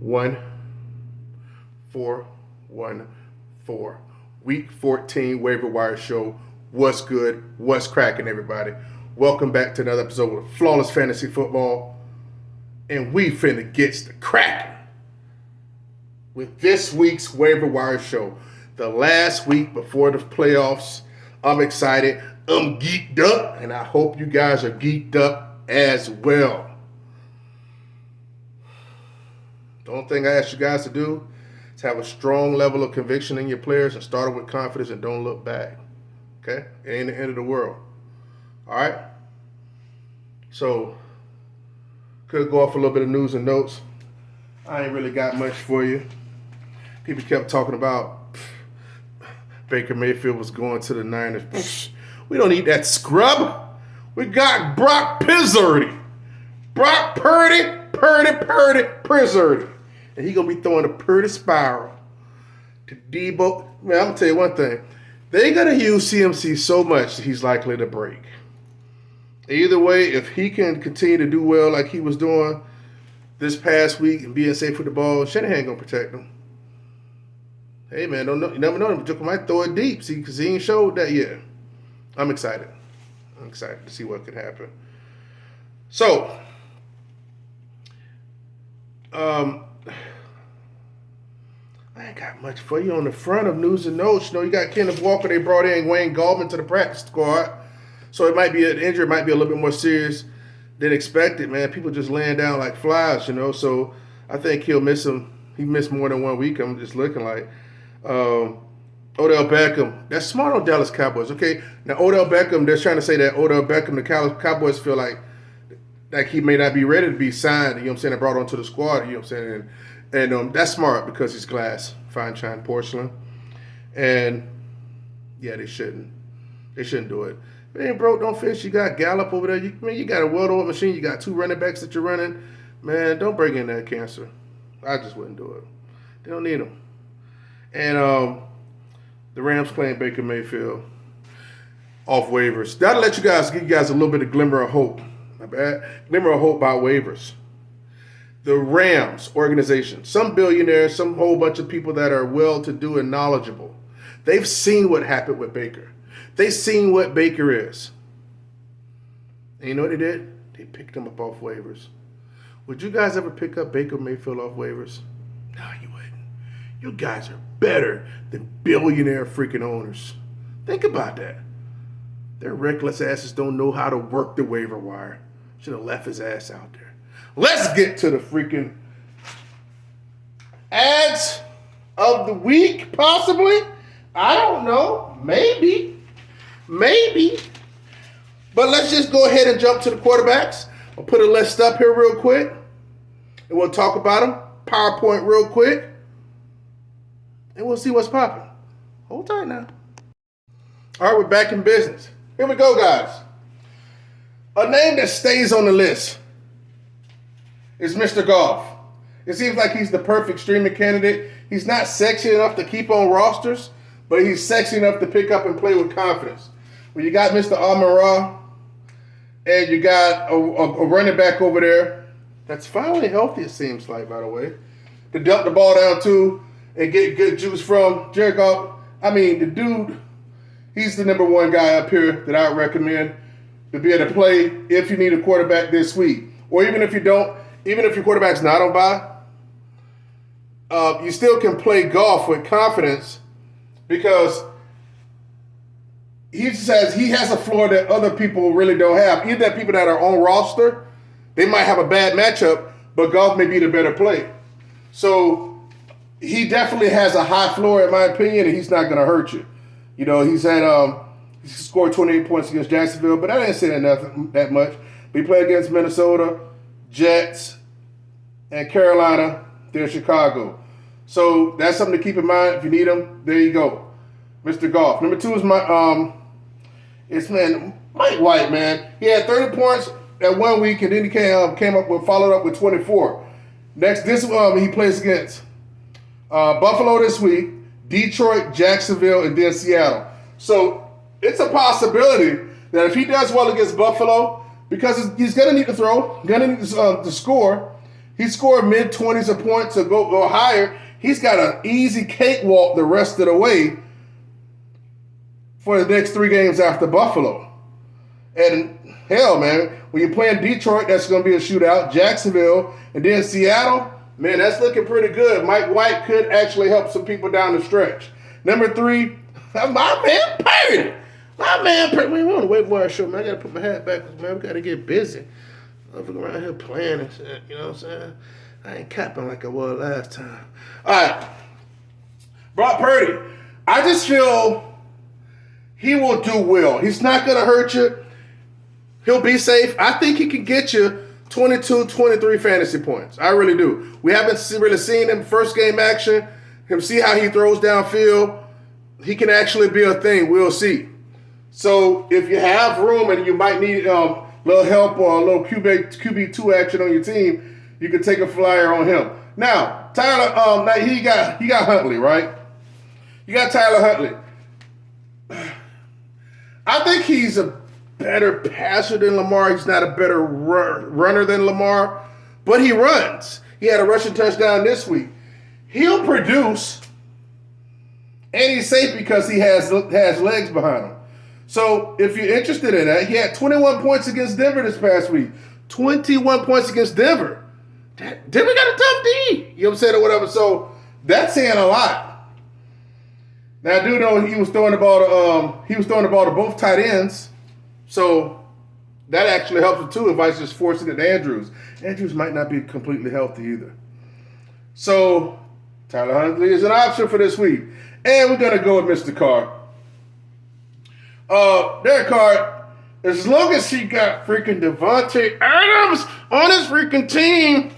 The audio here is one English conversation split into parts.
1414. Week 14 Waiver Wire Show. What's good? What's cracking, everybody? Welcome back to another episode of Flawless Fantasy Football. And we finna get the cracking with this week's Waiver Wire Show. The last week before the playoffs. I'm excited. I'm geeked up. And I hope you guys are geeked up as well. The only thing I ask you guys to do is have a strong level of conviction in your players and start with confidence and don't look back. Okay? It ain't the end of the world. All right? So, could go off a little bit of news and notes. I ain't really got much for you. People kept talking about Baker Mayfield was going to the Niners. We don't need that scrub. We got Brock Purdy. Brock Purdy. And he going to be throwing a Purdy spiral to Debo. Man, I'm going to tell you one thing. They're going to use CMC so much that he's likely to break. Either way, if he can continue to do well like he was doing this past week and being safe with the ball, Shanahan going to protect him. Hey, man, don't know. You never know. Joker might throw it deep because he ain't showed that yet. I'm excited. To see what could happen. So, I ain't got much for you on the front of news and notes. You know, you got Kenneth Walker. They brought in Wayne Gallman to the practice squad. So it might be an injury. It might be a little bit more serious than expected, man. People just laying down like flies, you know. So I think he'll miss him. He missed more than 1 week, I'm just looking like. Odell Beckham. That's smart on Dallas Cowboys, okay? Now, Odell Beckham, they're trying to say that Odell Beckham, the Cowboys feel like he may not be ready to be signed, you know what I'm saying, and brought onto the squad, you know what I'm saying? And that's smart because he's glass, fine chine porcelain. And, yeah, they shouldn't do it. If it ain't broke, don't fix. You got Gallup over there. You got a well-oiled machine. You got 2 running backs that you're running. Man, don't bring in that cancer. I just wouldn't do it. They don't need him. And the Rams claim Baker Mayfield off waivers. That'll give you guys a little bit of glimmer of hope. My bad. Glimmer of hope about waivers. The Rams organization, some billionaires, some whole bunch of people that are well-to-do and knowledgeable, they've seen what happened with Baker. They've seen what Baker is. And you know what they did? They picked him up off waivers. Would you guys ever pick up Baker Mayfield off waivers? No, you wouldn't. You guys are better than billionaire freaking owners. Think about that. Their reckless asses don't know how to work the waiver wire. Should have left his ass out there. Let's get to the freaking ads of the week, possibly. I don't know. Maybe. But let's just go ahead and jump to the quarterbacks. I'll put a list up here real quick. And we'll talk about them. PowerPoint real quick. And we'll see what's popping. Hold tight now. All right, we're back in business. Here we go, guys. A name that stays on the list is Mr. Goff. It seems like he's the perfect streaming candidate. He's not sexy enough to keep on rosters, but he's sexy enough to pick up and play with confidence. When you got Mr. Amon-Ra and you got a running back over there that's finally healthy, it seems like, by the way, to dump the ball down to and get good juice from Jared Goff. I mean, the dude, he's the number one guy up here that I would recommend to be able to play if you need a quarterback this week. Or even if you don't, even if your quarterback's not on bye, you still can play Goff with confidence because he has a floor that other people really don't have. Even that people that are on roster, they might have a bad matchup, but Goff may be the better play. So he definitely has a high floor, in my opinion, and he's not going to hurt you. You know, he scored 28 points against Jacksonville, but I didn't say that much. But he played against Minnesota, Jets, and Carolina, then Chicago. So that's something to keep in mind. If you need him, there you go. Mr. Goff. Number 2 is Mike White, man. He had 30 points that 1 week, and then he followed up with 24. Next, he plays against Buffalo this week, Detroit, Jacksonville, and then Seattle. So it's a possibility that if he does well against Buffalo, because he's going to need to throw, going to need to score, He scored mid-20s a point to go higher. He's got an easy cakewalk the rest of the way for the next 3 games after Buffalo. And hell, man, when you're playing Detroit, that's going to be a shootout. Jacksonville, and then Seattle, man, that's looking pretty good. Mike White could actually help some people down the stretch. Number 3, my man Purdy. My man Purdy. We want to wait for our show, man. I got to put my hat back, man. We got to get busy. I'm around here playing and shit, you know what I'm saying? I ain't capping like I was last time. All right. Brock Purdy, I just feel he will do well. He's not going to hurt you. He'll be safe. I think he can get you 22, 23 fantasy points. I really do. We haven't really seen him first game action. Him see how he throws downfield. He can actually be a thing. We'll see. So if you have room and you might need a little help or a little QB2 action on your team, you can take a flyer on him. Now, Tyler, now he got Huntley, right? You got Tyler Huntley. I think he's a better passer than Lamar. He's not a better runner than Lamar, but he runs. He had a rushing touchdown this week. He'll produce, and he's safe because he has legs behind him. So if you're interested in that, he had 21 points against Denver this past week. 21 points against Denver. Denver got a tough D. You know what I'm saying, or whatever. So that's saying a lot. Now I do know he was throwing the ball to both tight ends. So that actually helps him too if I just forcing it to Andrews. Andrews might not be completely healthy either. So Tyler Huntley is an option for this week. And we're going to go with Mr. Carr. Derek Carr, as long as he got freaking Devontae Adams on his freaking team,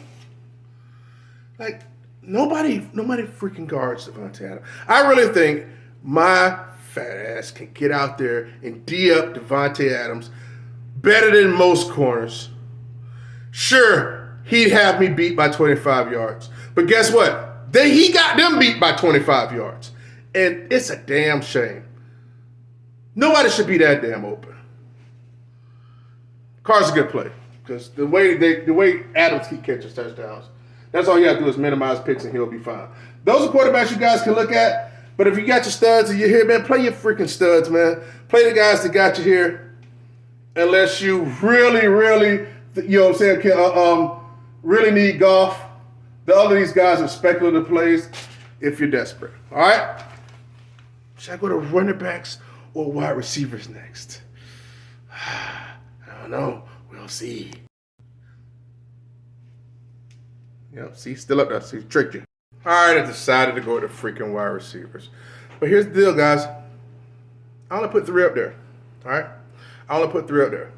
like nobody freaking guards Devontae Adams. I really think my fat ass can get out there and D up Devontae Adams better than most corners. Sure, he'd have me beat by 25 yards. But guess what? He got them beat by 25 yards. And it's a damn shame. Nobody should be that damn open. Carr's a good play. Because the way Adams catches touchdowns, that's all you have to do is minimize picks and he'll be fine. Those are quarterbacks you guys can look at. But if you got your studs and you're here, man, play your freaking studs, man. Play the guys that got you here. Unless you really, really, you know what I'm saying, really need golf. The other these guys are speculative plays if you're desperate. All right? Should I go to running backs or wide receivers next? I don't know. We'll see. Yep, see, still up there. See, tricked you. All right, I decided to go with the freaking wide receivers. But here's the deal, guys. I only put 3 up there. All right? I only put 3 up there.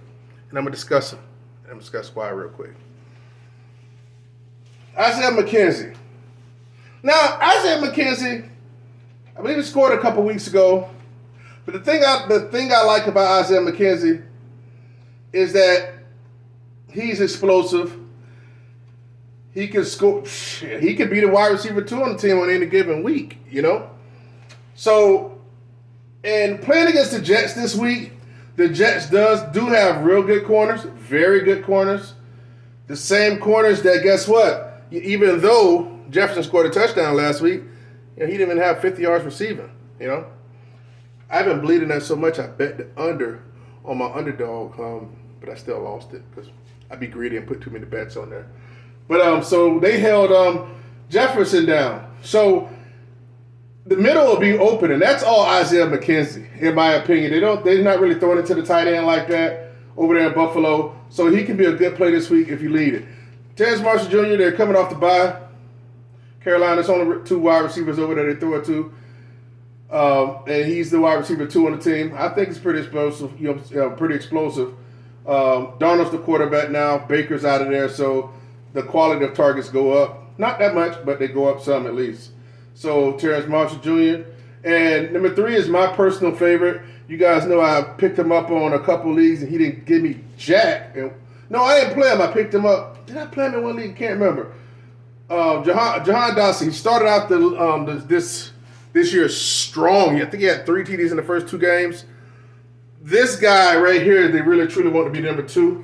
And I'm going to discuss them. And I'm going to discuss why real quick. Isaiah McKenzie. Now, Isaiah McKenzie, I believe he scored a couple weeks ago. But the thing I like about Isaiah McKenzie is that he's explosive. He can score. He could be the wide receiver 2 on the team on any given week, you know? So, and playing against the Jets this week, the Jets do have real good corners, very good corners. The same corners that, guess what? Even though Jefferson scored a touchdown last week, he didn't even have 50 yards receiving, you know? I've been bleeding that so much, I bet the under on my underdog, but I still lost it because I'd be greedy and put too many bets on there. But so they held Jefferson down. So the middle will be open, and that's all Isaiah McKenzie, in my opinion. They're not really throwing it to the tight end like that over there in Buffalo. So he can be a good play this week if you lead it. Terrence Marshall Jr., they're coming off the bye. Carolina's only 2 wide receivers over there they throw it to. And he's the wide receiver 2 on the team. I think it's pretty explosive. Pretty explosive. Darnold's the quarterback now. Baker's out of there, so the quality of targets go up. Not that much, but they go up some at least. So Terrence Marshall Jr. And number 3 is my personal favorite. You guys know I picked him up on a couple leagues, and he didn't give me jack. No, I didn't play him. I picked him up. Did I play him in one league? Can't remember. Jahan Dawson. He started out this year strong. I think he had 3 TDs in the first 2 games. This guy right here, they really truly want to be number 2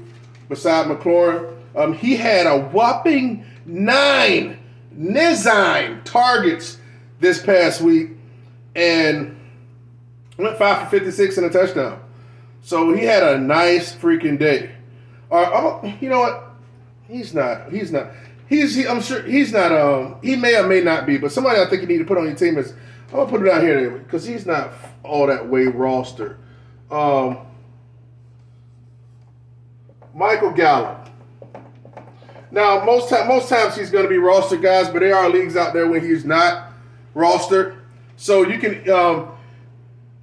beside McLaurin. He had a whopping 9 targets this past week and went 5 for 56 and a touchdown. So he had a nice freaking day. You know what? He's not. I'm sure he's not. He may or may not be, but somebody I think you need to put on your team is. I'm gonna put it out here because he's not all that way rostered. Michael Gallup. Now, most times he's going to be rostered, guys, but there are leagues out there when he's not rostered. So you can,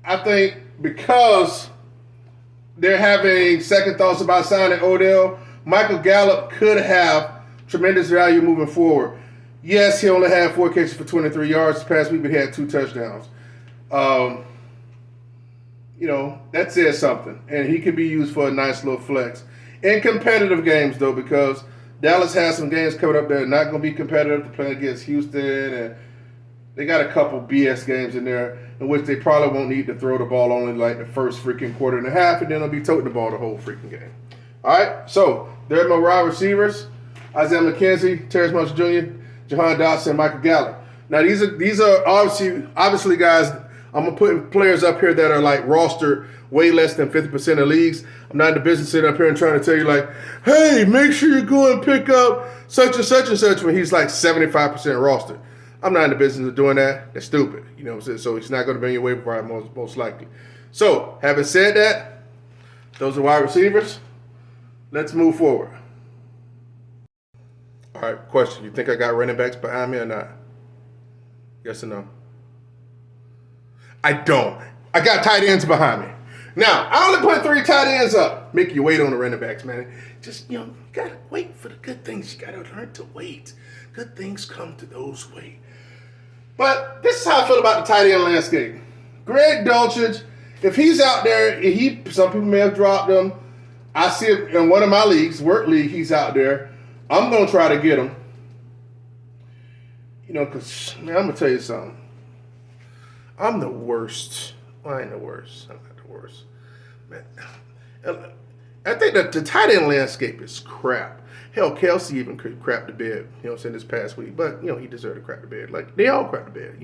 I think, because they're having second thoughts about signing Odell, Michael Gallup could have tremendous value moving forward. Yes, he only had 4 catches for 23 yards this past week, but he had 2 touchdowns. That says something, and he could be used for a nice little flex. In competitive games, though, because Dallas has some games coming up that are not going to be competitive. They're playing against Houston, and they got a couple BS games in there in which they probably won't need to throw the ball only like the first freaking quarter and a half, and then they'll be toting the ball the whole freaking game. All right, so there are my wide receivers: Isaiah McKenzie, Terrence Marshall Jr., Jahan Dotson, and Michael Gallup. Now these are obviously guys. I'm gonna put players up here that are like rostered way less than 50% of leagues. I'm not in the business sitting up here and trying to tell you like, hey, make sure you go and pick up such and such and such when he's like 75% rostered. I'm not in the business of doing that. That's stupid. You know what I'm saying? So he's not going to be on your waiver wire most likely. So having said that, those are wide receivers. Let's move forward. All right, question. You think I got running backs behind me or not? Yes or no? I don't. I got tight ends behind me. Now, I only put 3 tight ends up. Make you wait on the running backs, man. Just, you got to wait for the good things. You got to learn to wait. Good things come to those who wait. But this is how I feel about the tight end landscape. Greg Dulcich, if he's out there, some people may have dropped him. I see it in one of my leagues, work league, he's out there. I'm going to try to get him. Because, man, I'm going to tell you something. I'm the worst. Well, I ain't the worst. I'm not the worst. Man, I think that the tight end landscape is crap. Hell, Kelsey even could crap the bed, saying this past week. But, he deserved to crap the bed. Like, they all crap the bed,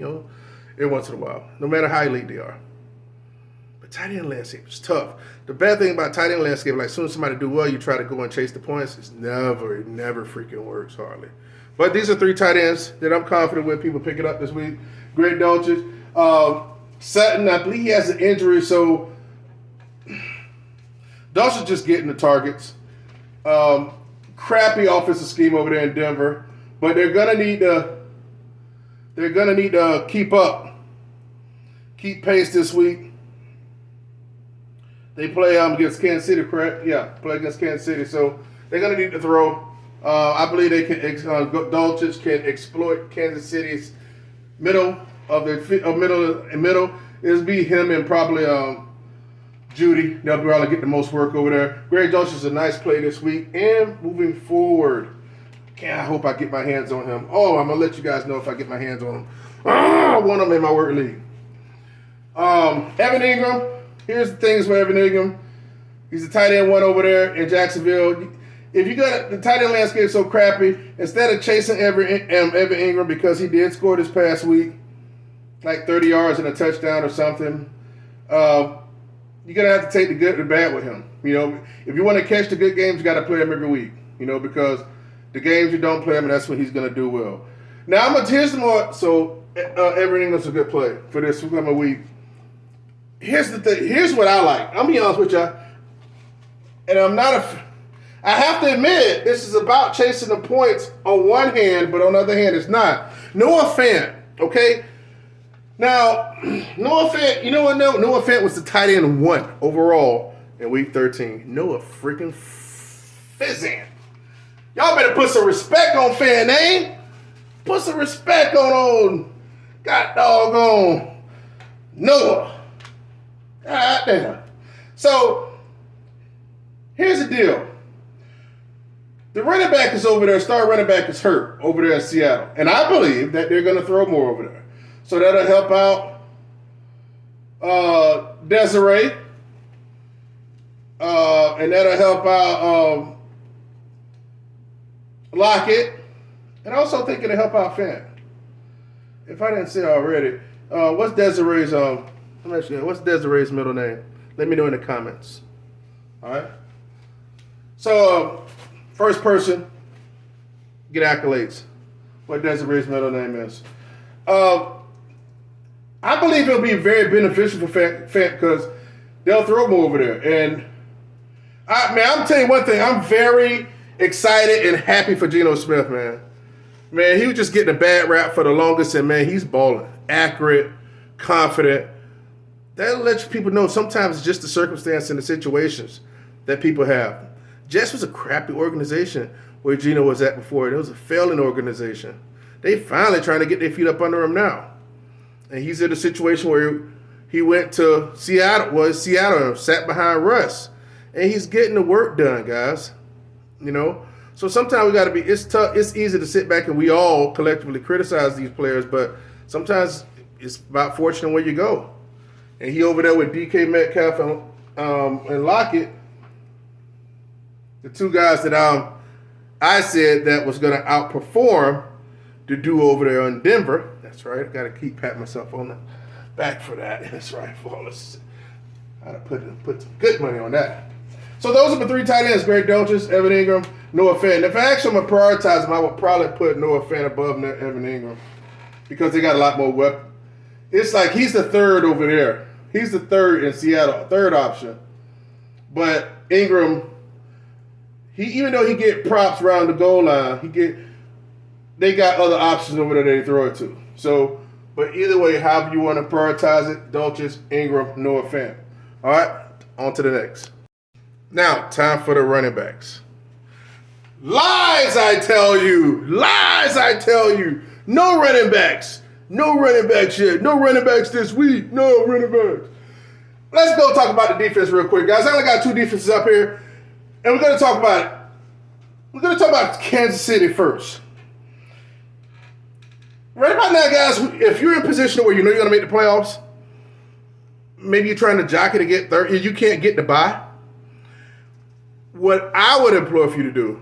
every once in a while, no matter how elite they are. But tight end landscape is tough. The bad thing about tight end landscape, like, as soon as somebody do well, you try to go and chase the points. It never freaking works, hardly. But these are 3 tight ends that I'm confident with people picking up this week. Greg Dulcich. Sutton, I believe he has an injury, so Dulcich just getting the targets. Crappy offensive scheme over there in Denver, but they're gonna need to keep pace this week. They play against Kansas City, correct? Yeah, play against Kansas City, so they're gonna need to throw. I believe they can. Dulcich can exploit Kansas City's middle is be him and probably Judy. They'll probably get the most work over there. Greg Dulcich is a nice play this week and moving forward. I hope I get my hands on him. Oh, I'm gonna let you guys know if I get my hands on him. I want him in my work league. Evan Ingram. Here's the things with Evan Ingram. He's a tight end 1 over there in Jacksonville. If you got the tight end landscape so crappy, instead of chasing Evan Ingram because he did score this past week, like 30 yards and a touchdown or something, you're going to have to take the good and the bad with him. If you want to catch the good games, you got to play him every week, because the games you don't play him, that's when he's going to do well. Now, here's some more. So, Evan Ingram's a good play for this coming week. Here's the thing. Here's what I like. I'm going to be honest with you. And I have to admit, this is about chasing the points on one hand, but on the other hand, it's not. Noah Fant, okay? Now, Noah Fant, you know what? Noah Fant was the tight end 1 overall in week 13. Noah freaking Fizan. Y'all better put some respect on Fant name. Put some respect on God doggone Noah. God damn. So, here's the deal. The running back is over there. Star running back is hurt over there in Seattle. And I believe that they're going to throw more over there. So that'll help out Desiree. And that'll help out Lockett, and also thinking to help out Fant. If I didn't say it already, what's Desiree's what's Desiree's middle name? Let me know in the comments. All right. So, first person, get accolades. What Desiree's middle name is. I believe it'll be very beneficial for Fant because they'll throw more over there. And I'm telling you one thing. I'm very excited and happy for Geno Smith, man. Man, he was just getting a bad rap for the longest, and man, he's balling. Accurate, confident. That'll let people know sometimes it's just the circumstance and the situations that people have. Jets was a crappy organization where Geno was at before. It was a failing organization. They finally trying to get their feet up under him now. And he's in a situation where he went to Seattle and sat behind Russ. And he's getting the work done, guys. You know? So sometimes we got to be, it's tough. It's easy to sit back and we all collectively criticize these players, but sometimes it's about fortune where you go. And he over there with DK Metcalf and Lockett, the two guys that I said that was going to outperform the duo over there in Denver. That's right. I got to keep patting myself on the back for that. That's right, flawless. I got to put some good money on that. So those are the three tight ends: Greg Dulcich, Evan Ingram, Noah Fant. If I actually am going to prioritize them, I would probably put Noah Fant above Evan Ingram because they got a lot more weapons. It's like he's the third over there. He's the third in Seattle, third option. But Ingram, even though he get props around the goal line, they got other options over there they throw it to. So, but either way, however you want to prioritize it, Dulcich, Ingram, Noah Fant. All right, on to the next. Now, time for the running backs. Lies, I tell you. Lies, I tell you. No running backs. No running backs yet. No running backs this week. No running backs. Let's go talk about the defense real quick, guys. I only got two defenses up here, and we're going to talk about it. We're going to talk about Kansas City first. Right about now, guys, if you're in a position where you know you're going to make the playoffs, maybe you're trying to jockey to get third, you can't get the bye. What I would implore for you to do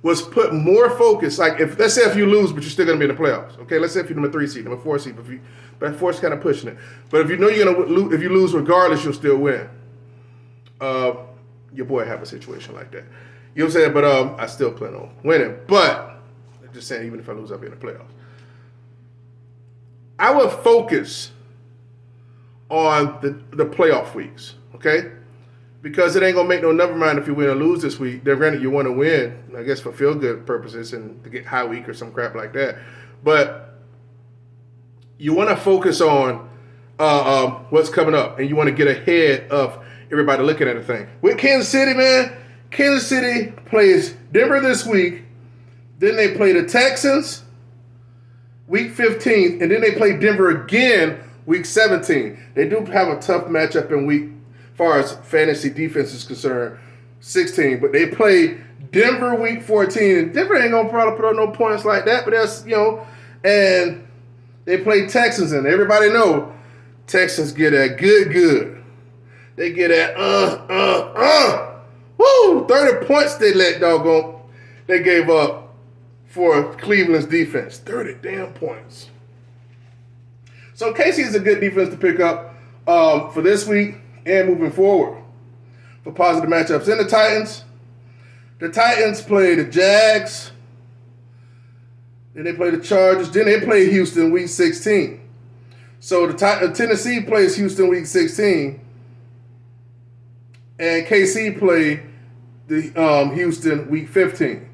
was put more focus. Like, let's say if you lose, but you're still going to be in the playoffs. Okay, let's say if you're number 3 seed, number 4 seed, but 4's kind of pushing it. But if you know you're going to lose, if you lose regardless, you'll still win. Your boy have a situation like that. You know what I'm saying? But I still plan on winning. But I'm just saying, even if I lose, I'll be in the playoffs. I would focus on the playoff weeks, okay? Because it ain't going to make no never mind if you win or lose this week. Then granted, you want to win, I guess, for feel-good purposes and to get high week or some crap like that. But you want to focus on what's coming up, and you want to get ahead of everybody looking at the thing. With Kansas City, man, Kansas City plays Denver this week. Then they play the Texans week 15, and then they play Denver again week 17. They do have a tough matchup in week, as far as fantasy defense is concerned, 16. But they play Denver week 14, and Denver ain't gonna probably put up no points like that. But that's, you know, and they play Texans, and everybody know Texans get that good. They get that woo, 30 points they gave up for Cleveland's defense. 30 damn points. So KC is a good defense to pick up for this week and moving forward for positive matchups. And the Titans play the Jags. Then they play the Chargers. Then they play Houston week 16. So Tennessee plays Houston week 16. And KC play the Houston week 15.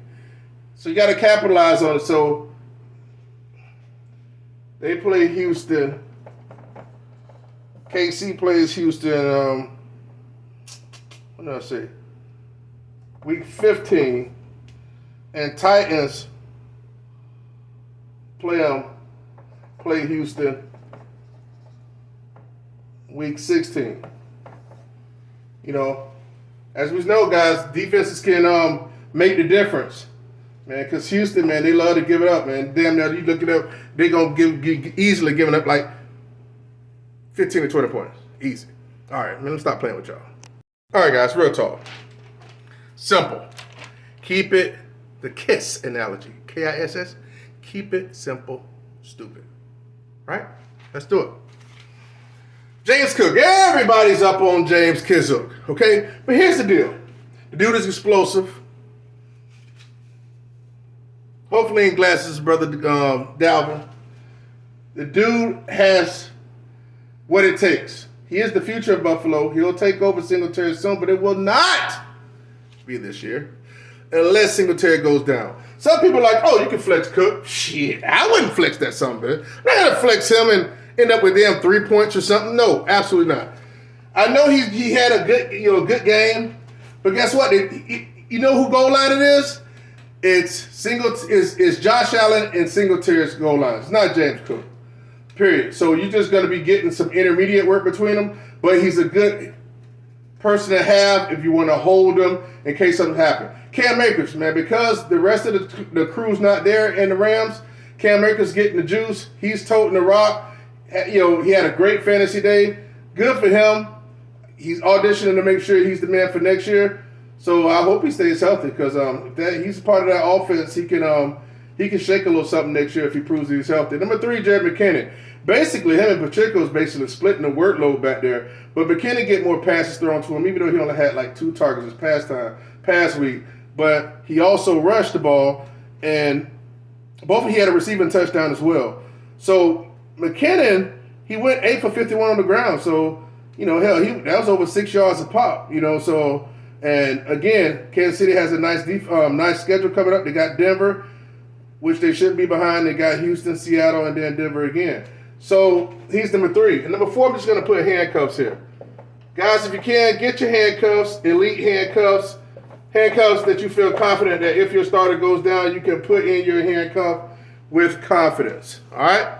So you got to capitalize on it. So they play Houston. KC plays Houston, what did I say? Week 15. And Titans play Houston week 16. You know, as we know, guys, defenses can make the difference, man. Because Houston, man, they love to give it up, man. Damn, now you look it up, they're going to easily giving up like 15 to 20 points. Easy. All right, man, let me stop playing with y'all. All right, guys, real talk. Simple. Keep it The KISS analogy. KISS. Keep it simple, stupid. Right? Let's do it. James Cook. Everybody's up on James Cook. Okay? But here's the deal. The dude is explosive. Hopefully in glasses, brother Dalvin. The dude has what it takes. He is the future of Buffalo. He'll take over Singletary soon, but it will not be this year unless Singletary goes down. Some people are like, oh, you can flex Cook. Shit, I wouldn't flex that son bitch. I'm not going to flex him and end up with damn 3 points or something. No, absolutely not. I know he had a good game, but guess what? You know who goal line it is? It's Josh Allen and Singletary's goal line. It's not James Cook. Period. So you're just going to be getting some intermediate work between them, but he's a good person to have if you want to hold him in case something happens. Cam Akers, man, because the rest of the crew's not there in the Rams, Cam Akers getting the juice. He's toting the rock. He had a great fantasy day. Good for him. He's auditioning to make sure he's the man for next year. So I hope he stays healthy because if he's part of that offense, he can shake a little something next year if he proves he's healthy. Number 3, Jared McKinnon. Basically, him and Pacheco is basically splitting the workload back there. But McKinnon get more passes thrown to him, even though he only had like 2 targets this past week. But he also rushed the ball, and he had a receiving touchdown as well. So McKinnon, he went 8 for 51 on the ground. So, that was over 6 yards a pop, So, and again, Kansas City has a nice schedule coming up. They got Denver, which they shouldn't be behind. They got Houston, Seattle, and then Denver again. So he's number 3. And number 4, I'm just going to put handcuffs here. Guys, if you can, get your handcuffs, elite handcuffs that you feel confident that if your starter goes down, you can put in your handcuff with confidence. All right?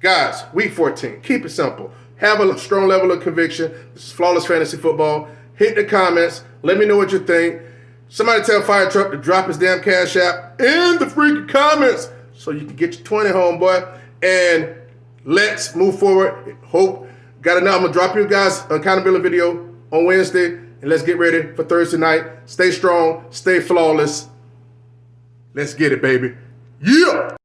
Guys, week 14, keep it simple. Have a strong level of conviction. This is Flawless Fantasy Football. Hit the comments. Let me know what you think. Somebody tell Fire Truck to drop his damn Cash App in the freaking comments so you can get your 20, homeboy. And let's move forward. Hope got enough. I'm going to drop you guys an accountability video on Wednesday. And let's get ready for Thursday night. Stay strong. Stay flawless. Let's get it, baby. Yeah!